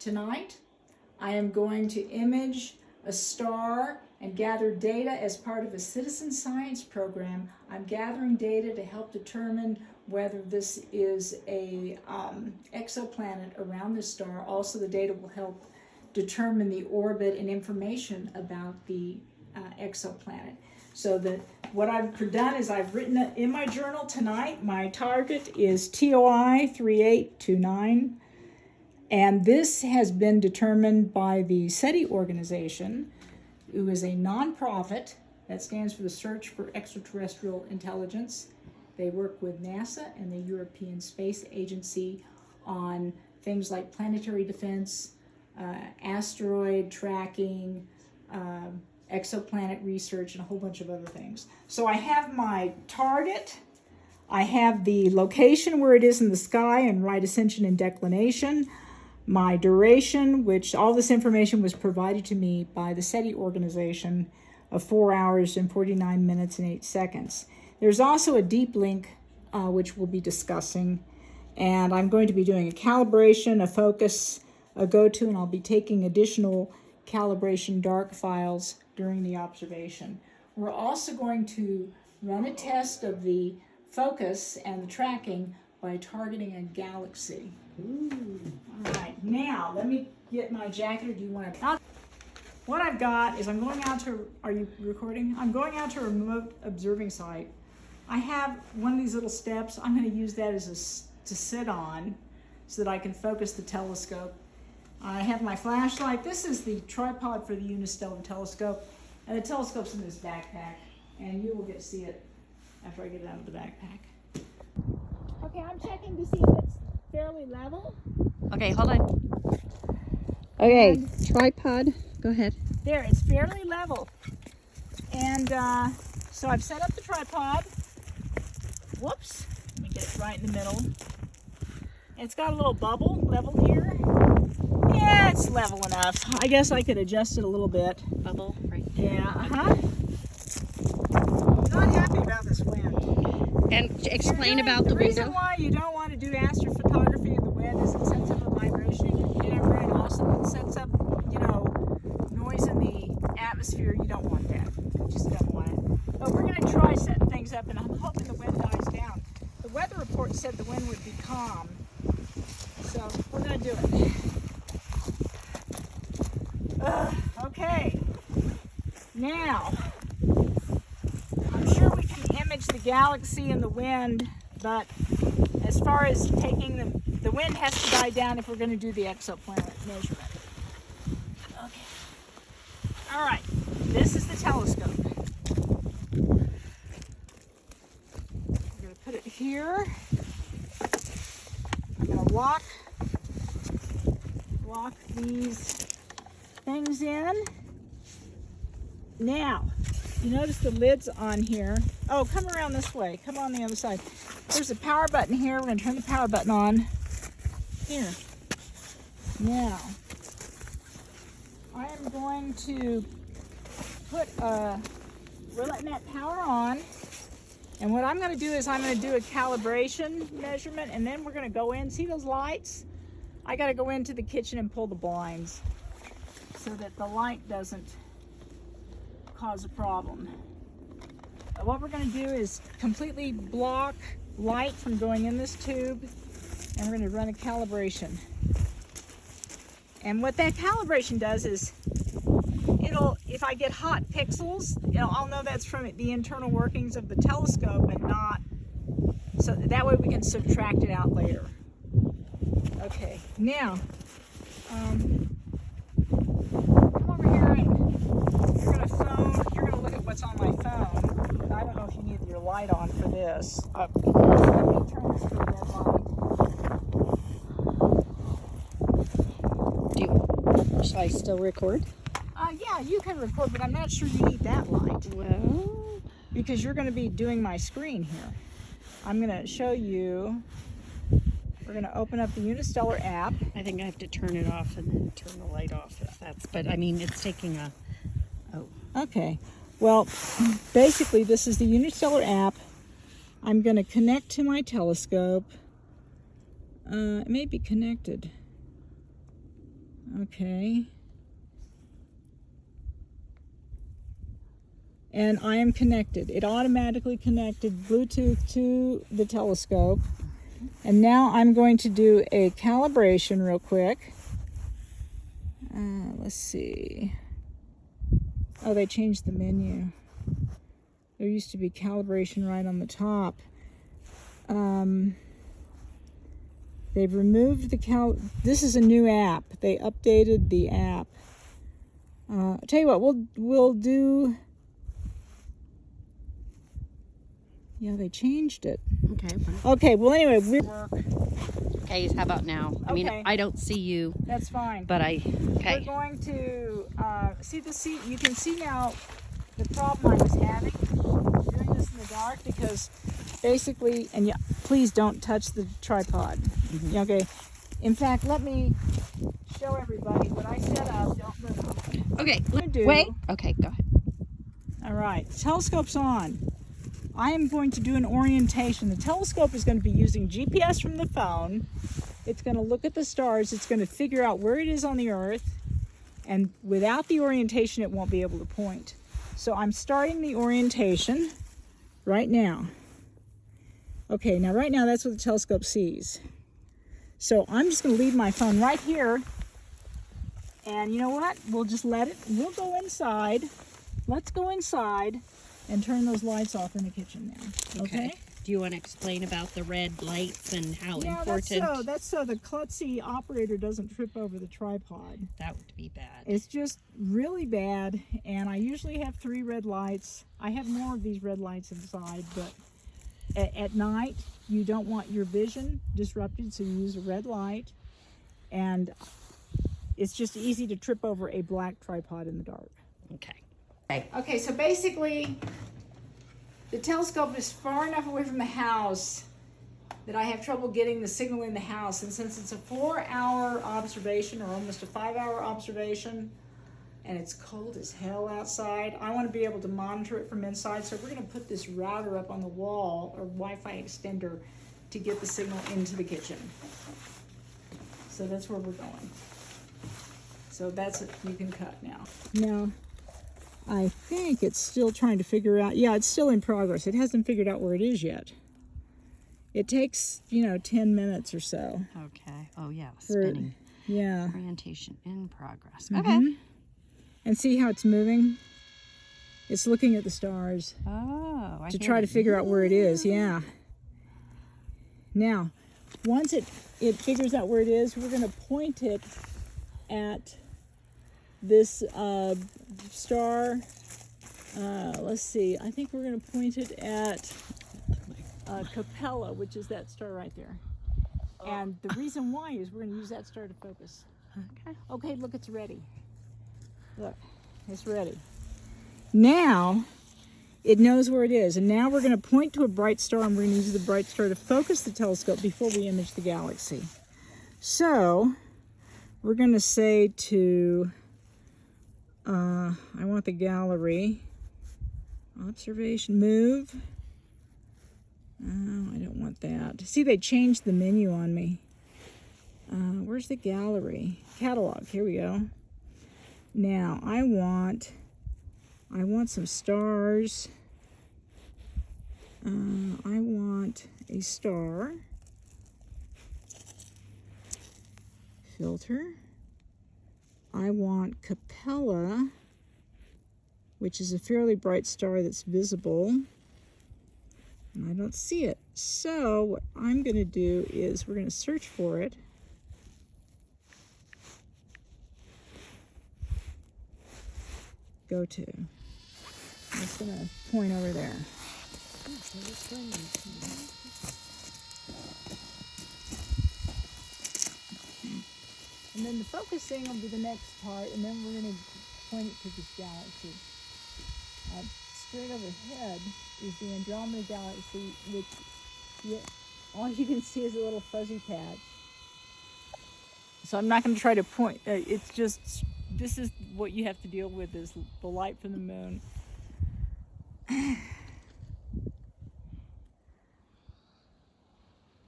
Tonight, I am going to image a star and gather data as part of a citizen science program. I'm gathering data to help determine whether this is a exoplanet around this star. Also, the data will help determine the orbit and information about the exoplanet. So what I've done is I've written it in my journal tonight. My target is TOI 3829. And this has been determined by the SETI organization, who is a nonprofit that stands for the Search for Extraterrestrial Intelligence. They work with NASA and the European Space Agency on things like planetary defense, asteroid tracking, exoplanet research, and a whole bunch of other things. So I have my target. I have the location where it is in the sky and right ascension and declination. My duration, which all this information was provided to me by the SETI organization, of 4 hours and 49 minutes and 8 seconds. There's also a deep link, which we'll be discussing, and I'm going to be doing a calibration, a focus, a go-to, and I'll be taking additional calibration dark files during the observation. We're also going to run a test of the focus and the tracking by targeting a galaxy. Ooh. All right, now let me get my jacket, or do you want to? What I've got is I'm going out to, are you recording? I'm going out to a remote observing site. I have one of these little steps. I'm going to use that to sit on so that I can focus the telescope. I have my flashlight. This is the tripod for the Unistellar telescope, and the telescope's in this backpack, and you will get to see it after I get it out of the backpack. Okay, I'm checking to see if it's fairly level. Okay, hold on. Okay, tripod, go ahead. There, it's fairly level. And so I've set up the tripod. Whoops, let me get it right in the middle. It's got a little bubble level here. Yeah, it's level enough. I guess I could adjust it a little bit. Bubble right there. Yeah, Not happy about this wind. And explain about the window. The reason window. why you don't want to do astrophotography in the wind is it sets up a vibration in your camera, and also it sets up, noise in the atmosphere. You don't want that. You just don't want it. But we're going to try setting things up, and I'm hoping the wind dies down. The weather report said the wind would be calm, so we're going to do it. Okay. Now, I'm sure we can image the galaxy in the wind, but as far as taking the wind has to die down if we're going to do the exoplanet measurement. Okay. All right. This is the telescope. I'm going to put it here. I'm going to lock these things in. Now, you notice the lid's on here. Oh, come around this way. Come on the other side. There's a power button here. We're going to turn the power button on. Here. Now, I am going to we're letting that power on. And what I'm going to do is I'm going to do a calibration measurement, and then we're going to go in. See those lights? I got to go into the kitchen and pull the blinds so that the light doesn't cause a problem. What we're going to do is completely block light from going in this tube, and we're going to run a calibration. And what that calibration does is if I get hot pixels, I'll know that's from the internal workings of the telescope and not, so that way we can subtract it out later. Okay, now, come over here and you're going to look at what's on my phone. I don't know if you need your light on for this. Let me turn this to a red light. Should I still record? Yeah, you can record, but I'm not sure you need that light. Well, because you're going to be doing my screen here. I'm going to show you. We're going to open up the Unistellar app. I think I have to turn it off and then turn the light off if that's, but I mean, it's taking a, oh. Okay. Well, basically this is the Unistellar app. I'm going to connect to my telescope. It may be connected. Okay. And I am connected. It automatically connected Bluetooth to the telescope. And now I'm going to do a calibration real quick. Let's see. Oh, they changed the menu. There used to be calibration right on the top. They've removed the this is a new app. They updated the app. I'll tell you what, we'll do. Yeah, they changed it. Okay. Okay, well anyway, Okay, how about now? I mean, Okay. I don't see you, that's fine. but okay. We're going to see. You can see now the problem I was having doing this in the dark, because basically, and yeah, please don't touch the tripod. Mm-hmm. Okay. In fact, let me show everybody what I set up. Don't move. Okay. Wait. Okay, go ahead. All right. Telescope's on. I am going to do an orientation. The telescope is going to be using GPS from the phone. It's going to look at the stars. It's going to figure out where it is on the Earth. And without the orientation, it won't be able to point. So I'm starting the orientation right now. Okay, now right now that's what the telescope sees. So I'm just going to leave my phone right here. And you know what? We'll just we'll go inside. Let's go inside and turn those lights off in the kitchen now. Okay? Do you want to explain about the red lights and how important? That's so the klutzy operator doesn't trip over the tripod. That would be bad. It's just really bad, and I usually have 3 red lights. I have more of these red lights inside, but at night you don't want your vision disrupted, so you use a red light, and it's just easy to trip over a black tripod in the dark. Okay, so basically the telescope is far enough away from the house that I have trouble getting the signal in the house, and since it's a 4-hour observation, or almost a 5-hour observation, and it's cold as hell outside, I want to be able to monitor it from inside. So we're going to put this router up on the wall, or Wi-Fi extender, to get the signal into the kitchen. So that's where we're going. So that's it. You can cut now. Now, I think it's still trying to figure out, yeah, it's still in progress. It hasn't figured out where it is yet. It takes, 10 minutes or so. Okay. Oh, yeah. Spinning. Yeah. Orientation in progress. Mm-hmm. Okay. And see how it's moving? It's looking at the stars. Oh, to try to figure out where it is, yeah. Now, once it figures out where it is, we're going to point it at this star. Let's see, I think we're going to point it at Capella, which is that star right there. And the reason why is we're going to use that star to focus. Okay, look, it's ready. Look, it's ready. Now, it knows where it is. And now we're going to point to a bright star, and we're going to use the bright star to focus the telescope before we image the galaxy. So, we're going to say to, I want the gallery, observation, move. Oh, I don't want that. See, they changed the menu on me. Where's the gallery? Catalog, here we go. Now, I want some stars. I want a star. Filter. I want Capella, which is a fairly bright star that's visible. And I don't see it. So what I'm going to do is we're going to search for it. Go to. I'm just going to point over there. And then the focusing will be the next part, and then we're going to point it to this galaxy. Straight overhead is the Andromeda Galaxy, which all you can see is a little fuzzy patch. So I'm not going to try to point. It's just, this is what you have to deal with, is the light from the moon.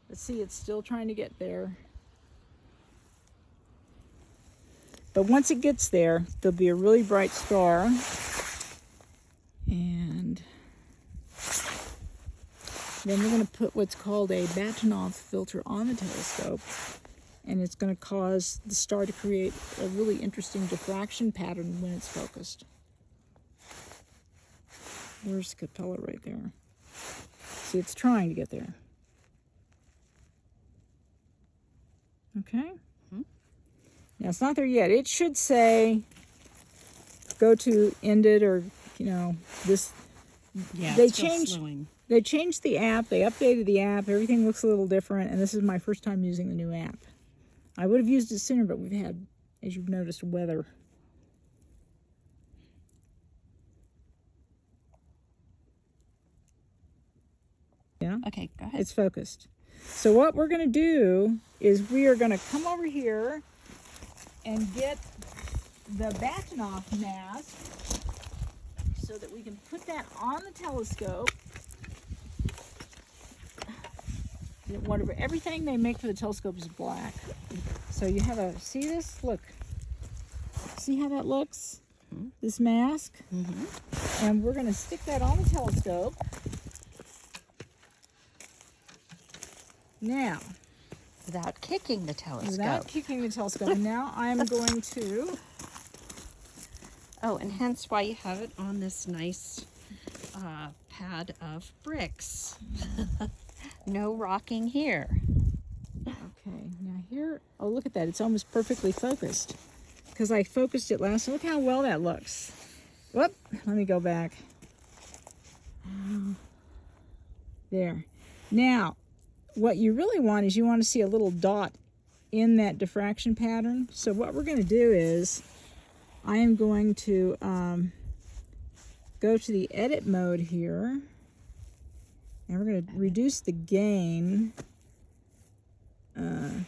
Let's see, it's still trying to get there. But once it gets there, there'll be a really bright star. And then we're going to put what's called a Batonov filter on the telescope. And it's going to cause the star to create a really interesting diffraction pattern when it's focused. Where's Capella right there? See, it's trying to get there. Okay? Mm-hmm. Now, it's not there yet. It should say, go to ended or, this. Yeah, They it's still changed. slowing. They changed the app. They updated the app. Everything looks a little different. And this is my first time using the new app. I would have used it sooner, but we've had, as you've noticed, weather. Yeah? Okay, go ahead. It's focused. So what we're going to do is we are going to come over here and get the Batonov mask so that we can put that on the telescope. Whatever, everything they make for the telescope is black. So you have see this? Look. See how that looks? Mm-hmm. This mask? Mm-hmm. And we're going to stick that on the telescope. Now, Without kicking the telescope. without kicking the telescope, and now I'm going to... Oh, and hence why you have it on this nice pad of bricks. No rocking here. Okay, now here, oh, look at that. It's almost perfectly focused because I focused it last. Look how well that looks. Whoop, let me go back. There. Now, what you really want is you want to see a little dot in that diffraction pattern. So what we're going to do is I am going to go to the edit mode here. And we're going to reduce the gain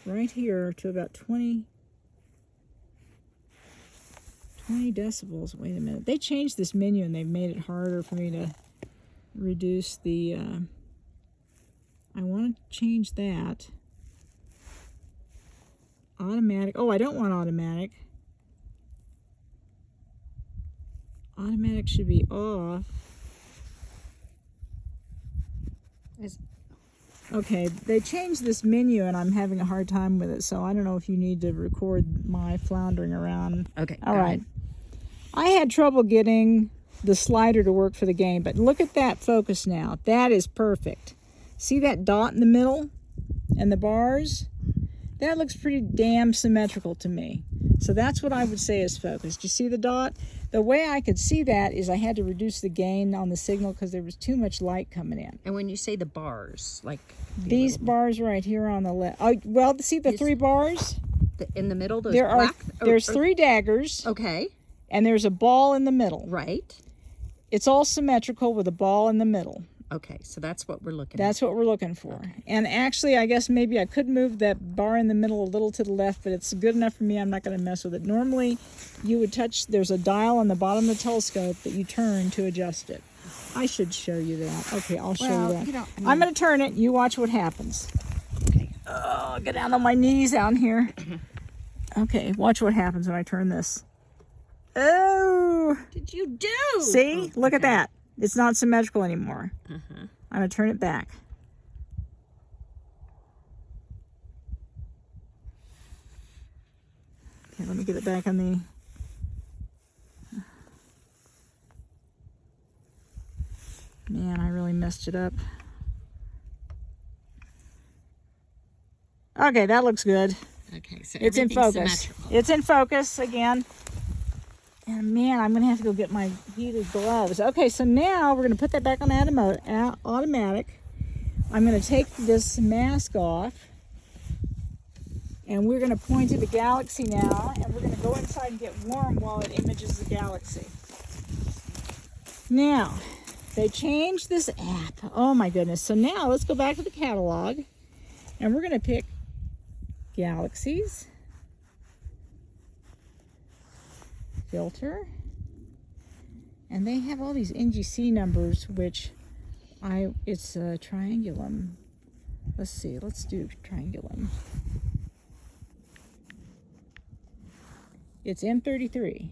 right here to about 20 decibels. Wait a minute. They changed this menu and they've made it harder for me to reduce the... I want to change that. Automatic. Oh, I don't want automatic. Automatic should be off. Okay, they changed this menu and I'm having a hard time with it, so I don't know if you need to record my floundering around. Okay, all go right. ahead. I had trouble getting the slider to work for the game, but look at that focus now. That is perfect. See that dot in the middle and the bars? That looks pretty damn symmetrical to me. So that's what I would say is focused. You see the dot? The way I could see that is I had to reduce the gain on the signal because there was too much light coming in. And when you say the bars, like These bars right here on the left. Oh, well, see the three bars? in the middle, those There black. there's three daggers. Okay. And there's a ball in the middle. Right. It's all symmetrical with a ball in the middle. Okay, so that's what we're looking That's what we're looking for. Okay. And actually, I guess maybe I could move that bar in the middle a little to the left, but it's good enough for me. I'm not going to mess with it. Normally, you would touch, there's a dial on the bottom of the telescope that you turn to adjust it. I should show you that. Okay, I'll show you that. I'm going to turn it. You watch what happens. Okay. Oh, I'll get down on my knees down here. Okay, watch what happens when I turn this. Oh! What did you do? See? Look at that. It's not symmetrical anymore. Uh-huh. I'm going to turn it back. Okay, let me get it back on the... Man, I really messed it up. Okay, that looks good. Okay, so It's in everything's focus. symmetrical. It's in focus again. And man, I'm going to have to go get my heated gloves. Okay, so now we're going to put that back on automatic. I'm going to take this mask off. And we're going to point to the galaxy now. And we're going to go inside and get warm while it images the galaxy. Now, they changed this app. Oh my goodness. So now let's go back to the catalog. And we're going to pick galaxies. Filter, and they have all these NGC numbers, which it's triangulum. Let's see, let's do triangulum. It's M33.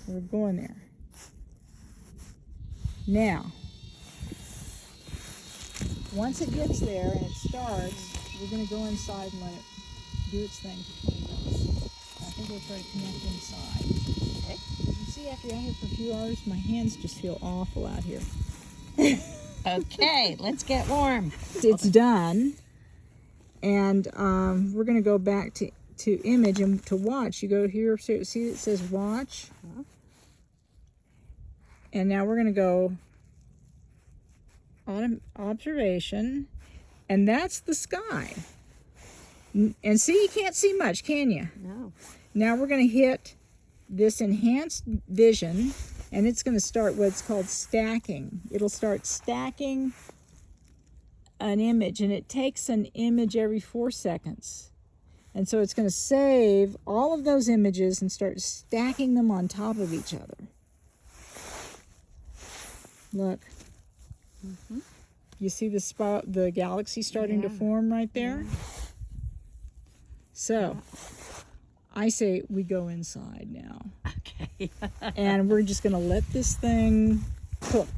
We're going there. Now, once it gets there and it starts, we're going to go inside and let it do its thing for 20 minutes. I think we'll try to connect inside. Okay. You see, after you're out here for a few hours, my hands just feel awful out here. Okay, let's get warm. It's done. And we're going to go back to image and to watch. You go here, see it says watch. And now we're going to go on observation. And that's the sky. And see, you can't see much, can you? No. Now we're going to hit this enhanced vision, and it's going to start what's called stacking. It'll start stacking an image, and it takes an image every 4 seconds. And so it's going to save all of those images and start stacking them on top of each other. Look. Mm-hmm. You see the galaxy starting to form right there? Yeah. So, I say we go inside now. Okay. And we're just going to let this thing cook.